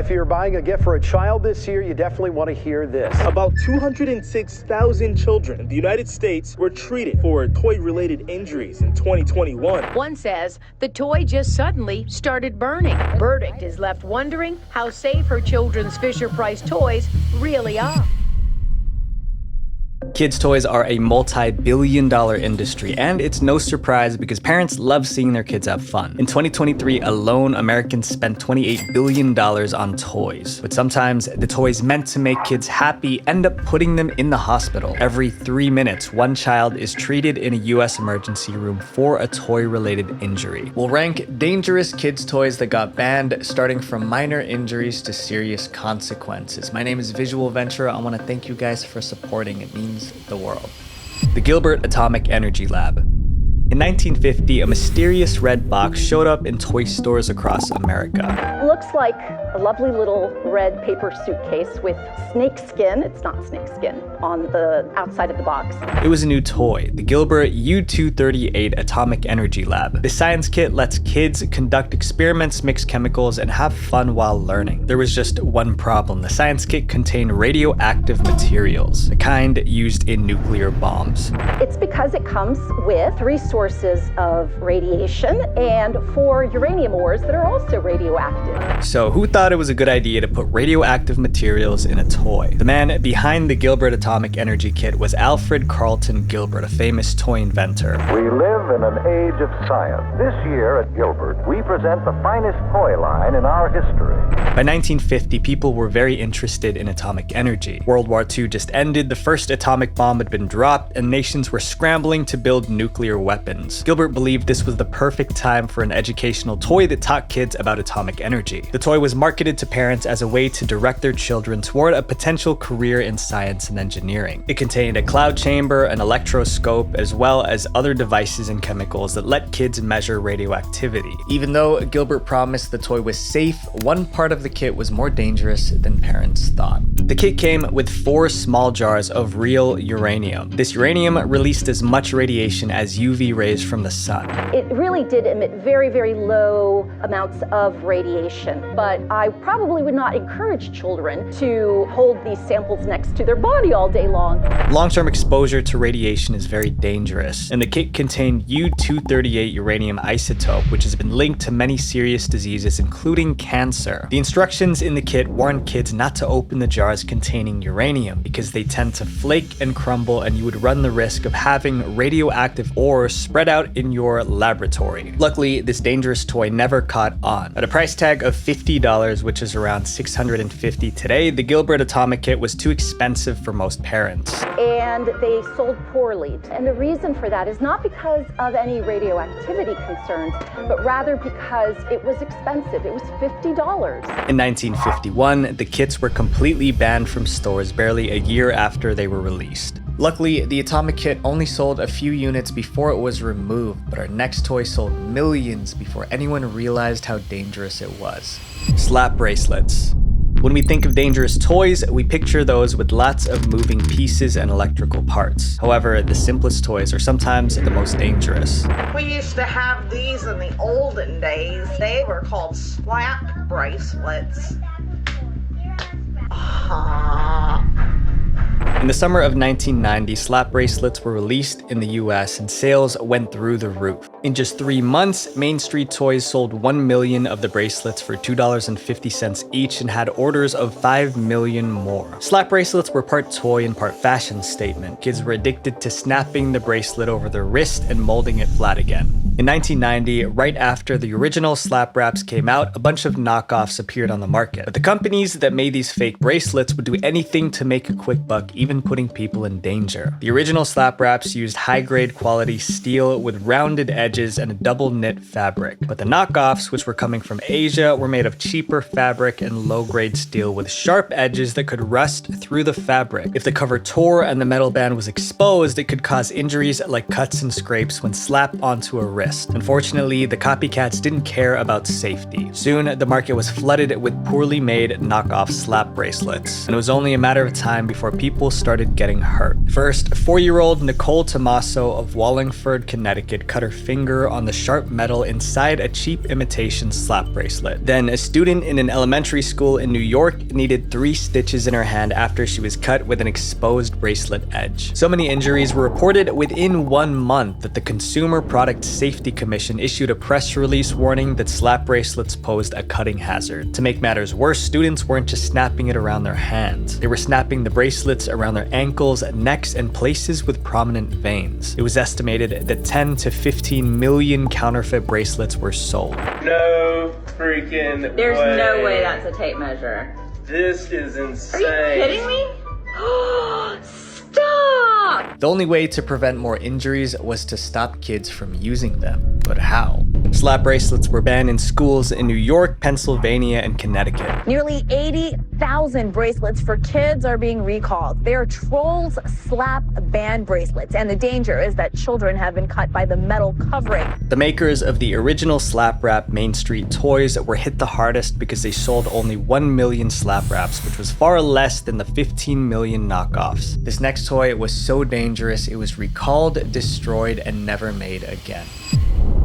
if you're buying a gift for a child this year, you definitely want to hear this. About 206,000 children in the United States were treated for toy-related injuries in 2021. One says the toy just suddenly started burning. Verdict is left wondering how safe her children's Fisher-Price toys really are. Kids' toys are a multi-billion-dollar industry, and it's no surprise because parents love seeing their kids have fun. In 2023 alone, Americans spent $28 billion on toys. But sometimes the toys meant to make kids happy end up putting them in the hospital. Every 3 minutes, one child is treated in a US emergency room for a toy-related injury. We'll rank dangerous kids' toys that got banned, starting from minor injuries to serious consequences. My name is visualventure. I want to thank you guys for supporting. It means the world. The Gilbert Atomic Energy Lab. In 1950, a mysterious red box showed up in toy stores across America. Looks like a lovely little red paper suitcase with snake skin, it's not snake skin, on the outside of the box. It was a new toy, the Gilbert U-238 Atomic Energy Lab. The science kit lets kids conduct experiments, mix chemicals, and have fun while learning. There was just one problem. The science kit contained radioactive materials, the kind used in nuclear bombs. It's because it comes with 3 sources of radiation and 4 uranium ores that are also radioactive. So who thought it was a good idea to put radioactive materials in a toy? The man behind the Gilbert Atomic Energy Kit was Alfred Carlton Gilbert, a famous toy inventor. We live in an age of science. This year at Gilbert, we present the finest toy line in our history. By 1950, people were very interested in atomic energy. World War II just ended, the first atomic bomb had been dropped, and nations were scrambling to build nuclear weapons. Gilbert believed this was the perfect time for an educational toy that taught kids about atomic energy. The toy was marketed to parents as a way to direct their children toward a potential career in science and engineering. It contained a cloud chamber, an electroscope, as well as other devices and chemicals that let kids measure radioactivity. Even though Gilbert promised the toy was safe, one part of the kit was more dangerous than parents thought. The kit came with 4 small jars of real uranium. This uranium released as much radiation as UV rays from the sun. It really did emit very, very low amounts of radiation, but I probably would not encourage children to hold these samples next to their body all day long. Long-term exposure to radiation is very dangerous, and the kit contained U-238 uranium isotope, which has been linked to many serious diseases, including cancer. The instructions in the kit warn kids not to open the jars containing uranium because they tend to flake and crumble, and you would run the risk of having radioactive ore spread out in your laboratory. Luckily, this dangerous toy never caught on. At a price tag of $50, which is around $650 today, the Gilbert Atomic Kit was too expensive for most parents. And they sold poorly. And the reason for that is not because of any radioactivity concerns, but rather because it was expensive. It was $50. In 1951, the kits were completely banned from stores barely a year after they were released. Luckily, the Atomic Kit only sold a few units before it was removed, but our next toy sold millions before anyone realized how dangerous it was. Slap bracelets. When we think of dangerous toys, we picture those with lots of moving pieces and electrical parts. However, the simplest toys are sometimes the most dangerous. We used to have these in the olden days. They were called slap bracelets. In the summer of 1990, slap bracelets were released in the US and sales went through the roof. In just 3 months, Main Street Toys sold 1 million of the bracelets for $2.50 each and had orders of 5 million more. Slap bracelets were part toy and part fashion statement. Kids were addicted to snapping the bracelet over their wrist and molding it flat again. In 1990, right after the original slap wraps came out, a bunch of knockoffs appeared on the market. But the companies that made these fake bracelets would do anything to make a quick buck, even putting people in danger. The original slap wraps used high-grade quality steel with rounded edges and a double knit fabric. But the knockoffs, which were coming from Asia, were made of cheaper fabric and low-grade steel with sharp edges that could rust through the fabric. If the cover tore and the metal band was exposed, it could cause injuries like cuts and scrapes when slapped onto a wrist. Unfortunately, the copycats didn't care about safety. Soon, the market was flooded with poorly made knockoff slap bracelets, and it was only a matter of time before people started getting hurt. First, 4-year-old Nicole Tomaso of Wallingford, Connecticut cut her finger finger on the sharp metal inside a cheap imitation slap bracelet. Then, a student in an elementary school in New York needed 3 stitches in her hand after she was cut with an exposed bracelet edge. So many injuries were reported within 1 month that the Consumer Product Safety Commission issued a press release warning that slap bracelets posed a cutting hazard. To make matters worse, students weren't just snapping it around their hands. They were snapping the bracelets around their ankles, necks, and places with prominent veins. It was estimated that 10 to 15 million counterfeit bracelets were sold. No freaking There's way. no way that's a tape measure. This is insane. Are you kidding me? Stop! The only way to prevent more injuries was to stop kids from using them. But how? Slap bracelets were banned in schools in New York, Pennsylvania, and Connecticut. Nearly 80,000 bracelets for kids are being recalled. They are Trolls slap band bracelets, and the danger is that children have been cut by the metal covering. The makers of the original slap wrap Main Street toys were hit the hardest because they sold only 1 million slap wraps, which was far less than the 15 million knockoffs. This next toy was so dangerous it was recalled, destroyed, and never made again.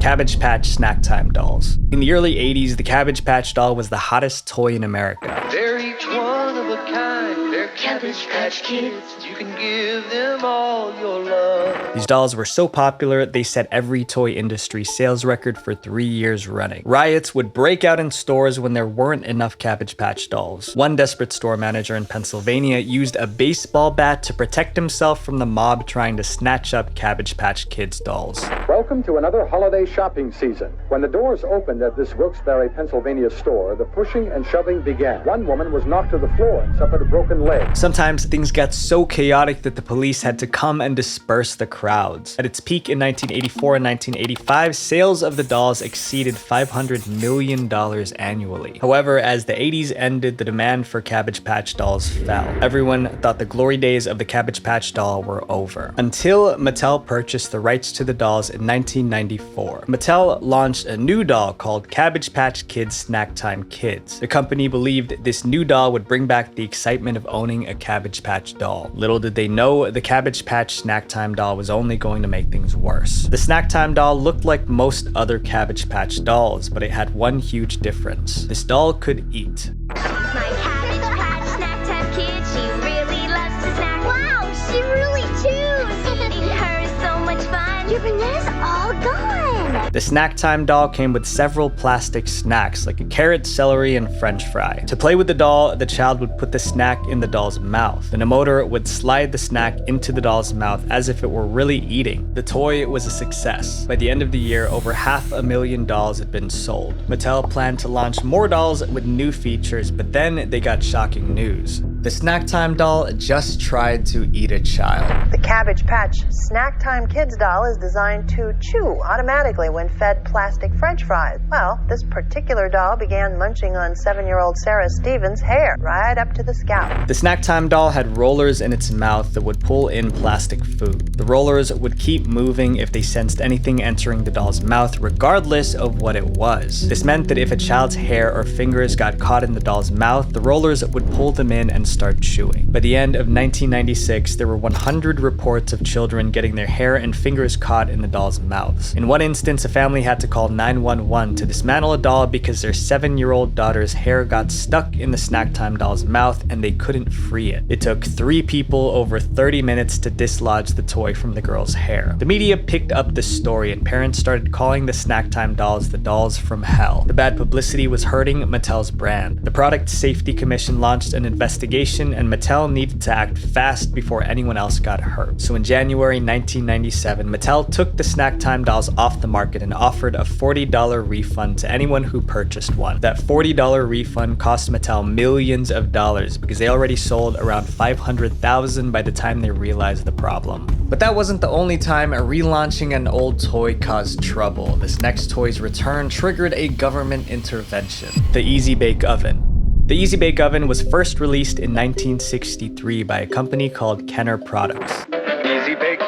Cabbage Patch Snack Time dolls. In the early 80s, the Cabbage Patch doll was the hottest toy in America. They're each one of a kind. They're Cabbage Patch Kids. You can give them all your love. These dolls were so popular, they set every toy industry sales record for 3 years running. Riots would break out in stores when there weren't enough Cabbage Patch dolls. One desperate store manager in Pennsylvania used a baseball bat to protect himself from the mob trying to snatch up Cabbage Patch Kids dolls. Welcome to another holiday shopping season. When the doors opened at this Wilkes-Barre, Pennsylvania store, the pushing and shoving began. One woman was knocked to the floor and suffered a broken leg. Sometimes things got so chaotic that the police had to come and disperse the crowds. At its peak in 1984 and 1985, sales of the dolls exceeded $500 million annually. However, as the 80s ended, the demand for Cabbage Patch dolls fell. Everyone thought the glory days of the Cabbage Patch doll were over. Until Mattel purchased the rights to the dolls in 1994. Mattel launched a new doll called Cabbage Patch Kids Snack Time Kids. The company believed this new doll would bring back the excitement of owning a Cabbage Patch doll. Little did they know, the Cabbage Patch Snack Time doll was only going to make things worse. The Snack Time doll looked like most other Cabbage Patch dolls, but it had one huge difference. This doll could eat. My Cabbage Patch Snack Time kid, she really loves to snack. Wow, she really chews. Eating her is so much fun. Your bananas all gone. The Snack Time doll came with several plastic snacks like a carrot, celery, and french fry. To play with the doll, the child would put the snack in the doll's mouth. Then a motor would slide the snack into the doll's mouth as if it were really eating. The toy was a success. By the end of the year, over 500,000 dolls had been sold. Mattel planned to launch more dolls with new features, but then they got shocking news. The Snack Time doll just tried to eat a child. The Cabbage Patch Snack Time Kids doll is designed to chew automatically when fed plastic French fries. Well, this particular doll began munching on 7-year-old Sarah Stevens' hair right up to the scalp. The Snack Time doll had rollers in its mouth that would pull in plastic food. The rollers would keep moving if they sensed anything entering the doll's mouth, regardless of what it was. This meant that if a child's hair or fingers got caught in the doll's mouth, the rollers would pull them in and start chewing. By the end of 1996, there were 100 reports of children getting their hair and fingers caught in the doll's mouths. In one instance, a family had to call 911 to dismantle a doll because their 7-year-old daughter's hair got stuck in the Snack Time doll's mouth and they couldn't free it. It took 3 people over 30 minutes to dislodge the toy from the girl's hair. The media picked up the story and parents started calling the Snack Time dolls the dolls from hell. The bad publicity was hurting Mattel's brand. The Product Safety Commission launched an investigation and Mattel needed to act fast before anyone else got hurt. So in January 1997, Mattel took the Snack Time dolls off the market and offered a $40 refund to anyone who purchased one. That $40 refund cost Mattel millions of dollars because they already sold around 500,000 by the time they realized the problem. But that wasn't the only time relaunching an old toy caused trouble. This next toy's return triggered a government intervention. The Easy Bake Oven. The Easy Bake Oven was first released in 1963 by a company called Kenner Products. Easy bake,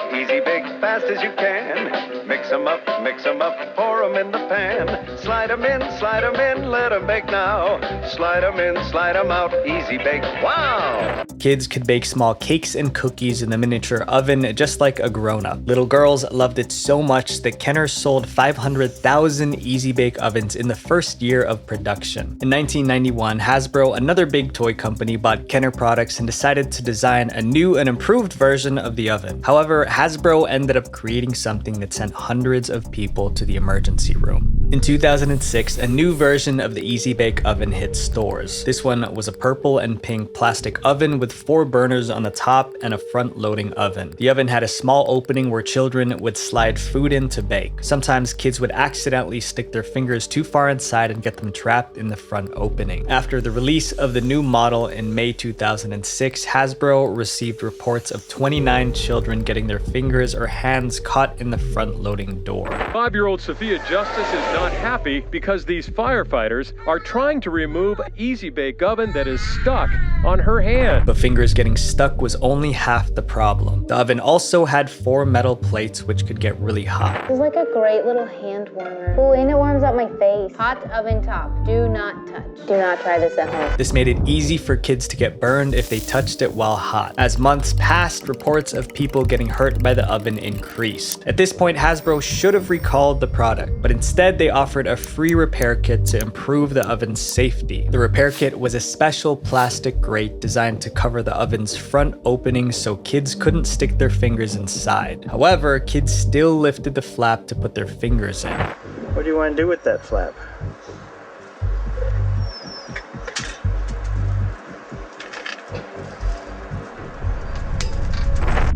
fast as you can. Mix Mix 'em up, pour 'em in the pan. Slide 'em in, let 'em bake now. Slide 'em in, slide 'em out, easy bake, wow! Kids could bake small cakes and cookies in the miniature oven just like a grown-up. Little girls loved it so much that Kenner sold 500,000 Easy Bake ovens in the first year of production. In 1991, Hasbro, another big toy company, bought Kenner products and decided to design a new and improved version of the oven. However, Hasbro ended up creating something that sent hundreds of people to the emergency room. In 2006, a new version of the Easy Bake oven hit stores. This one was a purple and pink plastic oven with 4 burners on the top and a front-loading oven. The oven had a small opening where children would slide food in to bake. Sometimes kids would accidentally stick their fingers too far inside and get them trapped in the front opening. After the release of the new model in May 2006, Hasbro received reports of 29 children getting their fingers or hands caught in the front-loading door. 5-year-old Sophia Justice is not happy because these firefighters are trying to remove an Easy Bake oven that is stuck on her hand. But fingers getting stuck was only half the problem. The oven also had 4 metal plates which could get really hot. It's like a great little hand warmer. Ooh, and it warms up my face. Hot oven top. Do not touch. Do not try this at home. This made it easy for kids to get burned if they touched it while hot. As months passed, reports of people getting hurt by the oven increased. At this point, Hasbro should have recalled the product, but instead they offered a free repair kit to improve the oven's safety. The repair kit was a special plastic grate designed to cover the oven's front opening so kids couldn't stick their fingers inside. However, kids still lifted the flap to put their fingers in. What do you want to do with that flap?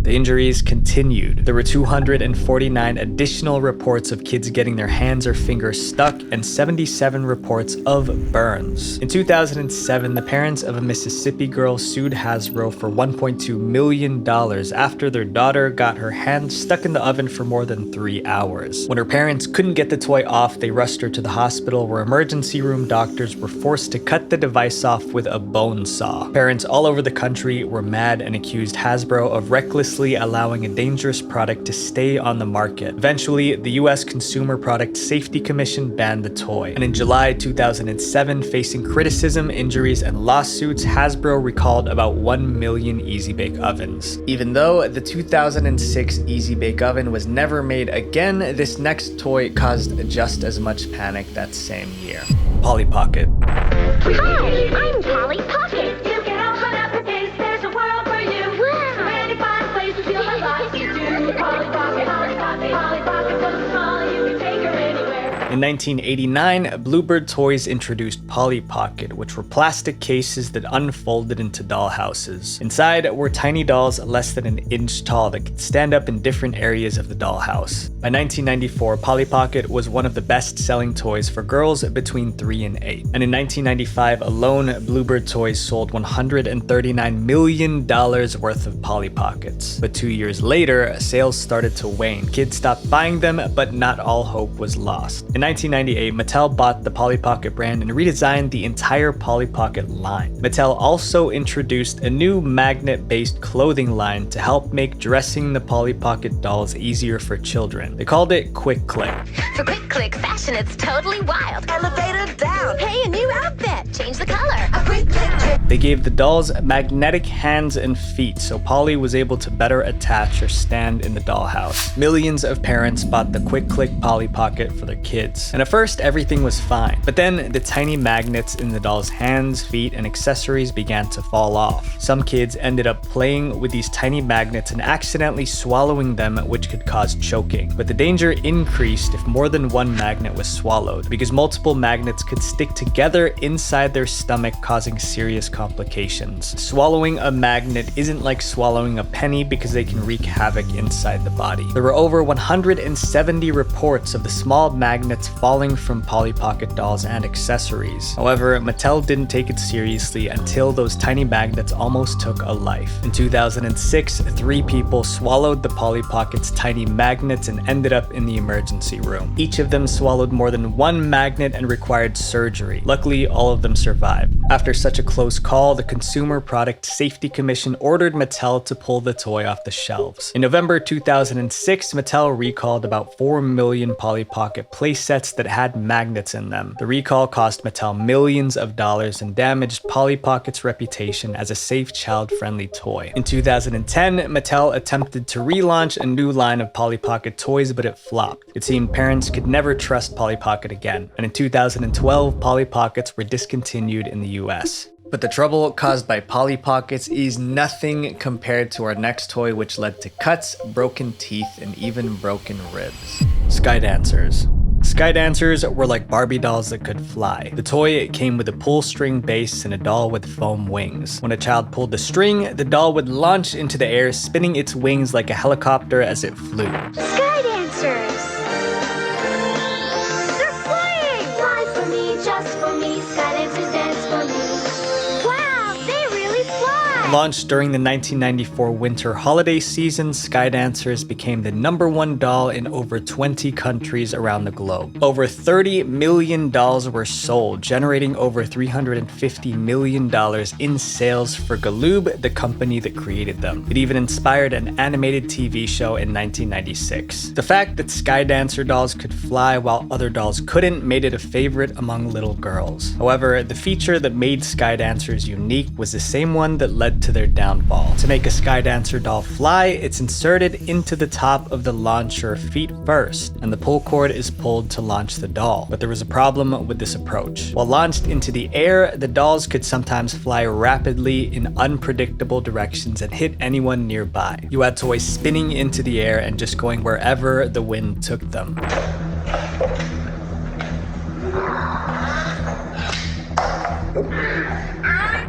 The injuries continued. There were 249 additional reports of kids getting their hands or fingers stuck and 77 reports of burns. In 2007, the parents of a Mississippi girl sued Hasbro for $1.2 million after their daughter got her hand stuck in the oven for more than 3 hours. When her parents couldn't get the toy off, they rushed her to the hospital where emergency room doctors were forced to cut the device off with a bone saw. Parents all over the country were mad and accused Hasbro of recklessly allowing a dangerous product to stay on the market. Eventually, the US Consumer Product Safety Commission banned the toy. And in July 2007, facing criticism, injuries, and lawsuits, Hasbro recalled about 1 million Easy Bake ovens. Even though the 2006 Easy Bake oven was never made again, this next toy caused just as much panic that same year. Polly Pocket. Hi, I'm Polly Pocket. You can open up the case, there's a world for you. Wow. So many fun places you'll have lots to do. Polly Pocket, Polly Pocket, Polly Pocket, so small you can take her anywhere. In 1989, Bluebird Toys introduced Polly Pocket, which were plastic cases that unfolded into dollhouses. Inside were tiny dolls less than an inch tall that could stand up in different areas of the dollhouse. By 1994, Polly Pocket was one of the best-selling toys for girls between 3 and 8. And in 1995 alone, Bluebird Toys sold $139 million worth of Polly Pockets. But 2 years later, sales started to wane. Kids stopped buying them, but not all hope was lost. In 1998, Mattel bought the Polly Pocket brand and redesigned the entire Polly Pocket line. Mattel also introduced a new magnet-based clothing line to help make dressing the Polly Pocket dolls easier for children. They called it Quick Click. For Quick Click fashion, it's totally wild. Elevator down. Hey, a new outfit. Change the color. A Quick Click. They gave the dolls magnetic hands and feet so Polly was able to better attach or stand in the dollhouse. Millions of parents bought the Quick Click Polly Pocket for their kids. And at first, everything was fine. But then the tiny magnets in the doll's hands, feet, and accessories began to fall off. Some kids ended up playing with these tiny magnets and accidentally swallowing them, which could cause choking. But the danger increased if more than one magnet was swallowed, because multiple magnets could stick together inside their stomach, causing serious complications. Swallowing a magnet isn't like swallowing a penny because they can wreak havoc inside the body. There were over 170 reports of the small magnets falling from Polly Pocket dolls and accessories. However, Mattel didn't take it seriously until those tiny magnets almost took a life. In 2006, 3 people swallowed the Polly Pocket's tiny magnets and ended up in the emergency room. Each of them swallowed more than 1 magnet and required surgery. Luckily, all of them survived. After such a close call, the Consumer Product Safety Commission ordered Mattel to pull the toy off the shelves. In November 2006, Mattel recalled about 4 million Polly Pocket playsets that had magnets in them. The recall cost Mattel millions of dollars and damaged Polly Pocket's reputation as a safe, child-friendly toy. In 2010, Mattel attempted to relaunch a new line of Polly Pocket toys, but it flopped. It seemed parents could never trust Polly Pocket again, and in 2012, Polly Pockets were discontinued in the US. But the trouble caused by Polly Pockets is nothing compared to our next toy, which led to cuts, broken teeth, and even broken ribs. Sky Dancers. Sky Dancers were like Barbie dolls that could fly. The toy came with a pull string base and a doll with foam wings. When a child pulled the string, the doll would launch into the air, spinning its wings like a helicopter as it flew. Sky Dancers! They're flying! Fly for me, just for me, Sky Dancers dance for me. Wow, they really fly! Launched during the 1994 winter holiday season, Sky Dancers became the #1 doll in over 20 countries around the globe. Over 30 million dolls were sold, generating over $350 million in sales for Galoob, the company that created them. It even inspired an animated TV show in 1996. The fact that Sky Dancer dolls could fly while other dolls couldn't made it a favorite among little girls. However, the feature that made Sky Dancers unique was the same one that led to their downfall. To make a Sky Dancer doll fly, it's inserted into the top of the launcher feet first, and the pull cord is pulled to launch the doll. But there was a problem with this approach. While launched into the air, the dolls could sometimes fly rapidly in unpredictable directions and hit anyone nearby. You had toys spinning into the air and just going wherever the wind took them.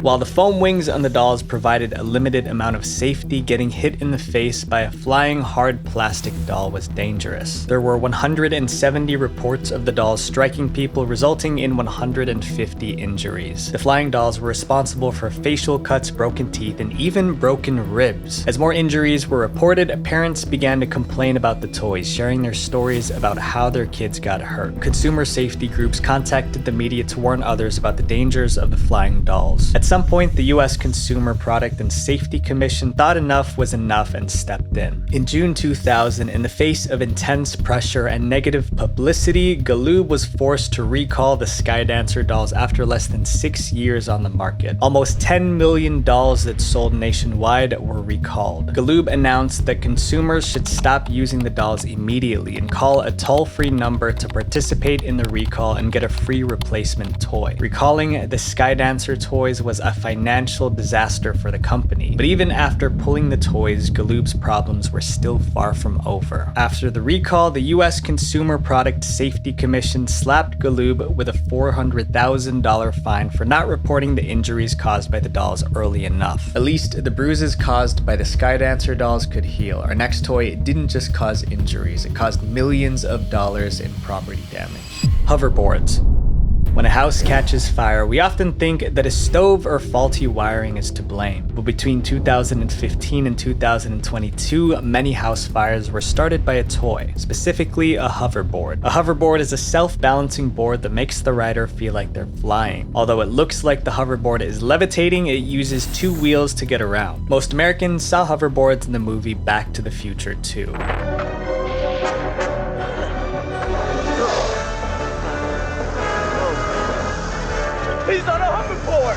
While the foam wings on the dolls provided a limited amount of safety, getting hit in the face by a flying hard plastic doll was dangerous. There were 170 reports of the dolls striking people, resulting in 150 injuries. The flying dolls were responsible for facial cuts, broken teeth, and even broken ribs. As more injuries were reported, parents began to complain about the toys, sharing their stories about how their kids got hurt. Consumer safety groups contacted the media to warn others about the dangers of the flying dolls. At some point, the US Consumer Product and Safety Commission thought enough was enough and stepped in. In June 2000, in the face of intense pressure and negative publicity, Galoob was forced to recall the Sky Dancer dolls after less than 6 years on the market. Almost 10 million dolls that sold nationwide were recalled. Galoob announced that consumers should stop using the dolls immediately and call a toll-free number to participate in the recall and get a free replacement toy. Recalling the Sky Dancer toys was a financial disaster for the company. But even after pulling the toys, Galoob's problems were still far from over. After the recall, the US Consumer Product Safety Commission slapped Galoob with a $400,000 fine for not reporting the injuries caused by the dolls early enough. At least the bruises caused by the Sky Dancer dolls could heal. Our next toy didn't just cause injuries, it caused millions of dollars in property damage. Hoverboards. When a house catches fire, we often think that a stove or faulty wiring is to blame. But between 2015 and 2022, many house fires were started by a toy, specifically a hoverboard. A hoverboard is a self-balancing board that makes the rider feel like they're flying. Although it looks like the hoverboard is levitating, it uses 2 wheels to get around. Most Americans saw hoverboards in the movie Back to the Future 2. He's on a hoverboard!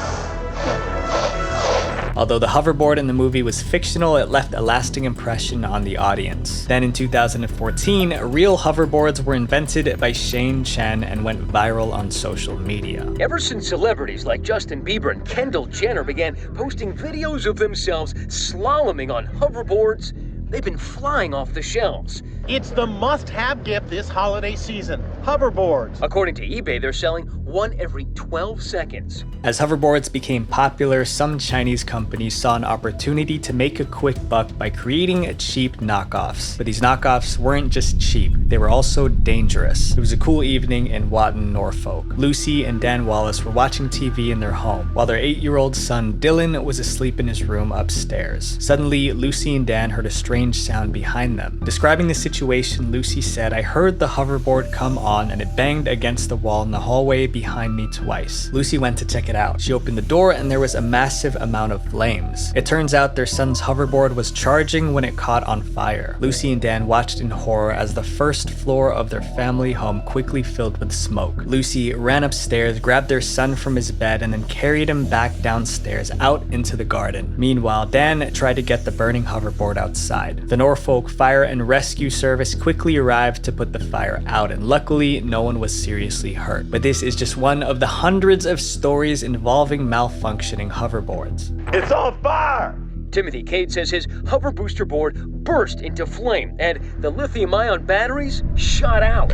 Although the hoverboard in the movie was fictional, it left a lasting impression on the audience. Then in 2014, real hoverboards were invented by Shane Chen and went viral on social media. Ever since celebrities like Justin Bieber and Kendall Jenner began posting videos of themselves slaloming on hoverboards, they've been flying off the shelves. It's the must-have gift this holiday season, hoverboards. According to eBay, they're selling one every 12 seconds. As hoverboards became popular, some Chinese companies saw an opportunity to make a quick buck by creating cheap knockoffs. But these knockoffs weren't just cheap, they were also dangerous. It was a cool evening in Watton, Norfolk. Lucy and Dan Wallace were watching TV in their home, while their 8-year-old son Dylan was asleep in his room upstairs. Suddenly, Lucy and Dan heard a strange sound behind them. Describing the situation, Lucy said, "I heard the hoverboard come off on and it banged against the wall in the hallway behind me twice. Lucy went to check it out. She opened the door and there was a massive amount of flames. It turns out their son's hoverboard was charging when it caught on fire. Lucy and Dan watched in horror as the first floor of their family home quickly filled with smoke. Lucy ran upstairs, grabbed their son from his bed, and then carried him back downstairs out into the garden. Meanwhile, Dan tried to get the burning hoverboard outside. The Norfolk Fire and Rescue Service quickly arrived to put the fire out, and luckily, no one was seriously hurt. But this is just one of the hundreds of stories involving malfunctioning hoverboards. It's on fire! Timothy Cade says his hover booster board burst into flame and the lithium-ion batteries shot out.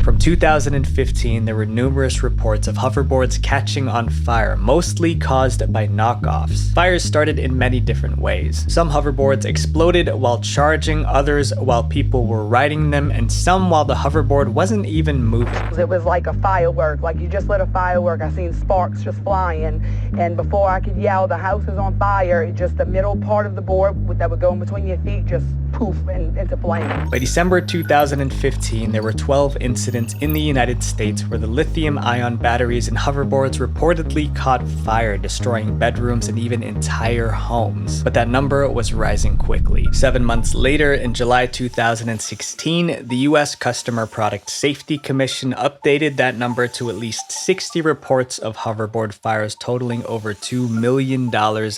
From 2015, there were numerous reports of hoverboards catching on fire, mostly caused by knockoffs. Fires started in many different ways. Some hoverboards exploded while charging, others while people were riding them, and some while the hoverboard wasn't even moving. It was like a firework, like you just lit a firework. I seen sparks just flying, and before I could yell, the house is on fire, just the middle part of the board that would go in between your feet just poof and into flames. By December 2015, there were 12 incidents in the United States where the lithium-ion batteries in hoverboards reportedly caught fire, destroying bedrooms and even entire homes. But that number was rising quickly. 7 months later, in July 2016, the US Customer Product Safety Commission updated that number to at least 60 reports of hoverboard fires totaling over $2 million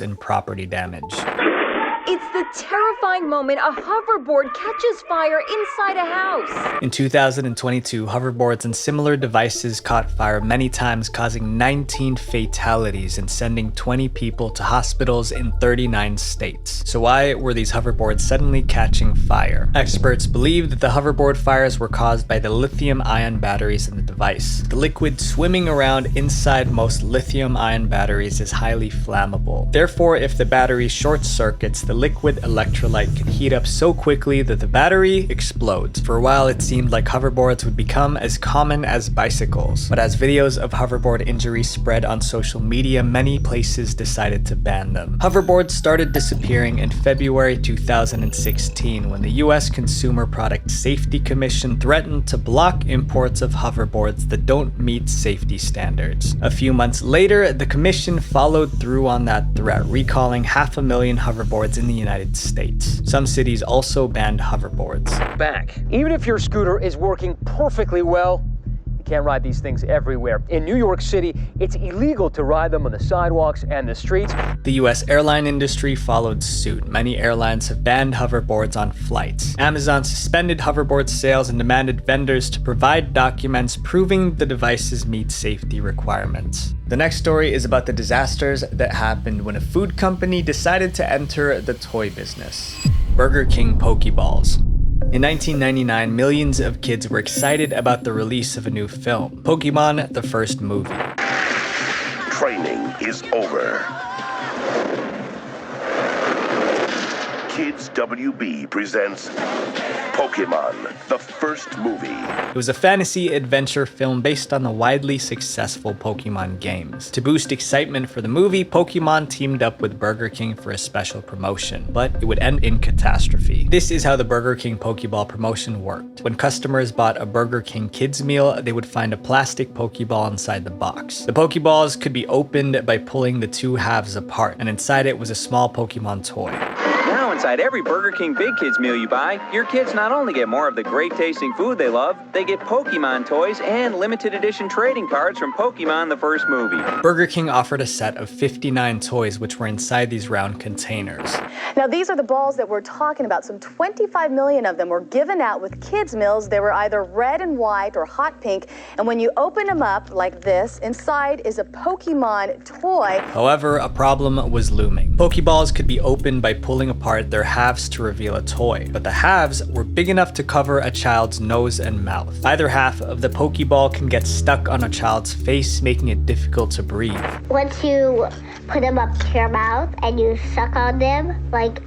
in property damage. It's the terrifying moment a hoverboard catches fire inside a house. In 2022, hoverboards and similar devices caught fire many times, causing 19 fatalities and sending 20 people to hospitals in 39 states. So why were these hoverboards suddenly catching fire? Experts believe that the hoverboard fires were caused by the lithium-ion batteries in the device. The liquid swimming around inside most lithium-ion batteries is highly flammable. Therefore, if the battery short circuits, the liquid electrolyte can heat up so quickly that the battery explodes. For a while, it seemed like hoverboards would become as common as bicycles. But as videos of hoverboard injuries spread on social media, many places decided to ban them. Hoverboards started disappearing in February 2016 when the US Consumer Product Safety Commission threatened to block imports of hoverboards that don't meet safety standards. A few months later, the commission followed through on that threat, recalling 500,000 hoverboards in the United States. Some cities also banned hoverboards. Back. Even if your scooter is working perfectly well, you can't ride these things everywhere. In New York City, it's illegal to ride them on the sidewalks and the streets. The US airline industry followed suit. Many airlines have banned hoverboards on flights. Amazon suspended hoverboard sales and demanded vendors to provide documents proving the devices meet safety requirements. The next story is about the disasters that happened when a food company decided to enter the toy business. Burger King Pokeballs. In 1999, millions of kids were excited about the release of a new film, Pokemon: The First Movie. Training is over. Kids WB presents Pokemon: The First Movie. It was a fantasy adventure film based on the widely successful Pokemon games. To boost excitement for the movie, Pokemon teamed up with Burger King for a special promotion, but it would end in catastrophe. This is how the Burger King Pokeball promotion worked. When customers bought a Burger King kids meal, they would find a plastic Pokeball inside the box. The Pokeballs could be opened by pulling the two halves apart, and inside it was a small Pokemon toy. Now inside every Burger King Big Kids meal you buy, your kids not only get more of the great tasting food they love, they get Pokemon toys and limited edition trading cards from Pokemon: The First Movie. Burger King offered a set of 59 toys which were inside these round containers. Now these are the balls that we're talking about. Some 25 million of them were given out with kids meals. They were either red and white or hot pink, and when you open them up like this, inside is a Pokemon toy. However, a problem was looming. Pokeballs could be opened by pulling apart their halves to reveal a toy, but the halves were big enough to cover a child's nose and mouth. Either half of the Pokeball can get stuck on a child's face, making it difficult to breathe. Once you put them up to your mouth and you suck on them, like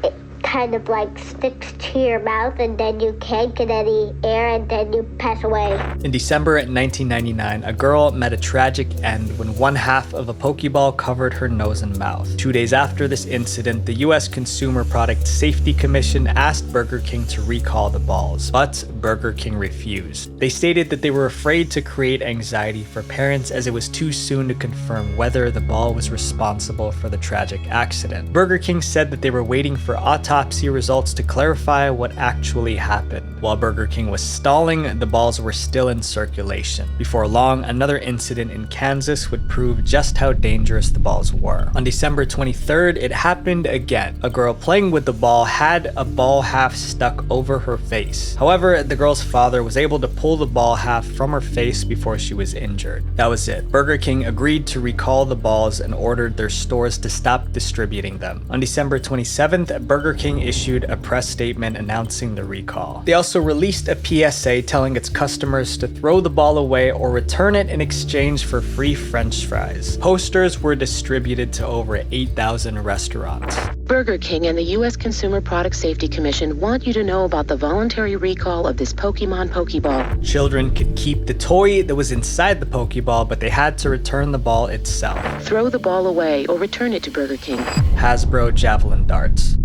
kind of like sticks to your mouth and then you can't get any air and then you pass away. In December 1999, a girl met a tragic end when one half of a Pokeball covered her nose and mouth. 2 days after this incident, the U.S. Consumer Product Safety Commission asked Burger King to recall the balls, but Burger King refused. They stated that they were afraid to create anxiety for parents as it was too soon to confirm whether the ball was responsible for the tragic accident. Burger King said that they were waiting for autopsy results to clarify what actually happened. While Burger King was stalling, the balls were still in circulation. Before long, another incident in Kansas would prove just how dangerous the balls were. On December 23rd, it happened again. A girl playing with the ball had a ball half stuck over her face. However, the girl's father was able to pull the ball half from her face before she was injured. That was it. Burger King agreed to recall the balls and ordered their stores to stop distributing them. On December 27th, Burger King issued a press statement announcing the recall. They also released a PSA telling its customers to throw the ball away or return it in exchange for free French fries. Posters were distributed to over 8,000 restaurants. Burger King and the U.S. Consumer Product Safety Commission want you to know about the voluntary recall of this Pokemon Pokeball. Children could keep the toy that was inside the Pokeball, but they had to return the ball itself. Throw the ball away or return it to Burger King. Hasbro Javelin Darts.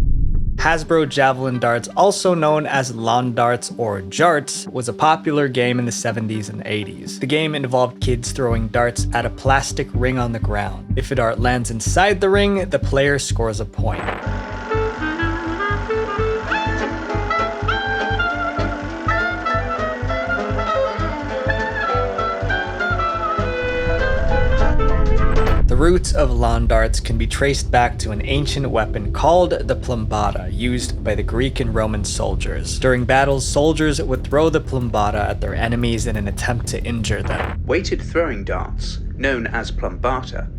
Hasbro Javelin Darts, also known as lawn darts or jarts, was a popular game in the 70s and 80s. The game involved kids throwing darts at a plastic ring on the ground. If a dart lands inside the ring, the player scores a point. The roots of lawn darts can be traced back to an ancient weapon called the plumbata, used by the Greek and Roman soldiers. During battles, soldiers would throw the plumbata at their enemies in an attempt to injure them. Weighted throwing darts, known as plumbata,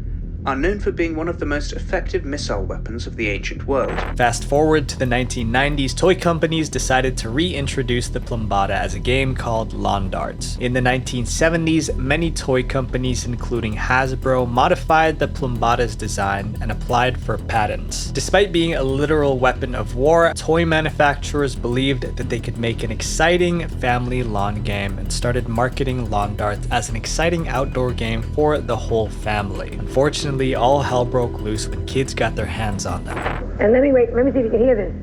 are known for being one of the most effective missile weapons of the ancient world. Fast forward to the 1990s, toy companies decided to reintroduce the plumbata as a game called lawn darts. In the 1970s, many toy companies, including Hasbro, modified the plumbata's design and applied for patents. Despite being a literal weapon of war, toy manufacturers believed that they could make an exciting family lawn game and started marketing lawn darts as an exciting outdoor game for the whole family. Unfortunately, all hell broke loose when kids got their hands on them. And let me see if you can hear this.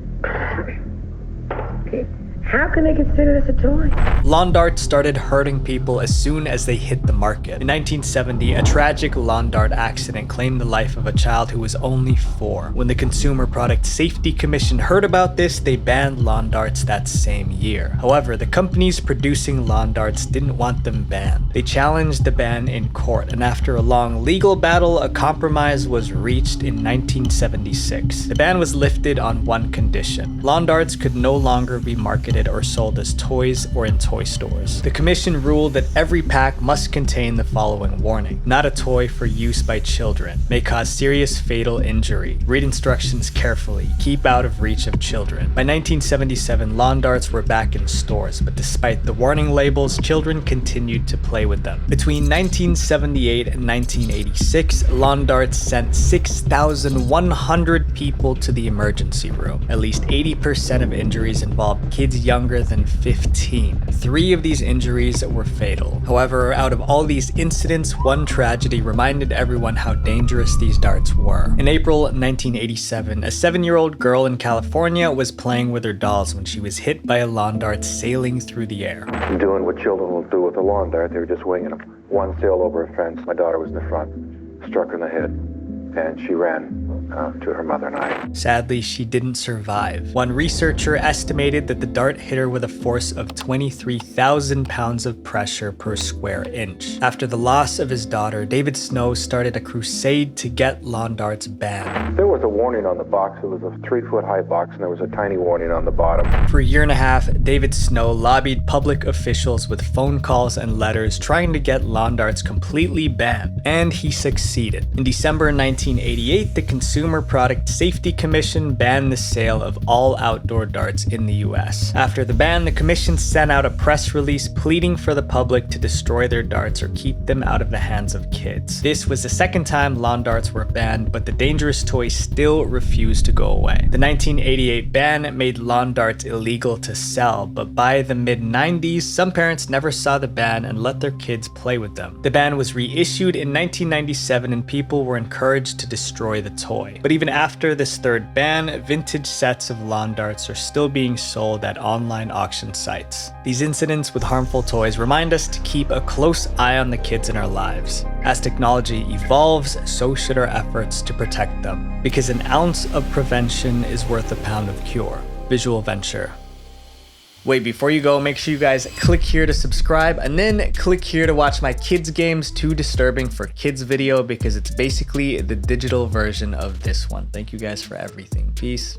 Okay. How can they consider this a toy? Lawn darts started hurting people as soon as they hit the market. In 1970, a tragic lawn dart accident claimed the life of a child who was only 4. When the Consumer Product Safety Commission heard about this, they banned lawn darts that same year. However, the companies producing lawn darts didn't want them banned. They challenged the ban in court, and after a long legal battle, a compromise was reached in 1976. The ban was lifted on one condition: lawn darts could no longer be marketed or sold as toys or in toy stores. The commission ruled that every pack must contain the following warning: not a toy for use by children, may cause serious fatal injury, read instructions carefully, keep out of reach of children. By 1977, lawn darts were back in stores, but despite the warning labels, children continued to play with them. Between 1978 and 1986, lawn darts sent 6,100 people to the emergency room. At least 80% of injuries involved kids younger than 15. 3 of these injuries were fatal. However, out of all these incidents, one tragedy reminded everyone how dangerous these darts were. In April 1987, a 7-year-old girl in California was playing with her dolls when she was hit by a lawn dart sailing through the air. Doing what children will do with a lawn dart, they were just winging them. One sailed over a fence, my daughter was in the front, struck her in the head, and she ran to her mother and I. Sadly, she didn't survive. One researcher estimated that the dart hit her with a force of 23,000 pounds of pressure per square inch. After the loss of his daughter, David Snow started a crusade to get lawn darts banned. There was a warning on the box. It was a 3-foot high box, and there was a tiny warning on the bottom. For a year and a half, David Snow lobbied public officials with phone calls and letters trying to get lawn darts completely banned, and he succeeded. In December 1988, the Consumer Consumer Product Safety Commission banned the sale of all outdoor darts in the US. After the ban, the commission sent out a press release pleading for the public to destroy their darts or keep them out of the hands of kids. This was the second time lawn darts were banned, but the dangerous toy still refused to go away. The 1988 ban made lawn darts illegal to sell, but by the mid-90s, some parents never saw the ban and let their kids play with them. The ban was reissued in 1997 and people were encouraged to destroy the toy. But even after this third ban, vintage sets of lawn darts are still being sold at online auction sites. These incidents with harmful toys remind us to keep a close eye on the kids in our lives. As technology evolves, so should our efforts to protect them, because an ounce of prevention is worth a pound of cure. Visual Venture. Wait, before you go, make sure you guys click here to subscribe and then click here to watch my kids games Too Disturbing for Kids video, because it's basically the digital version of this one. Thank you guys for everything. Peace.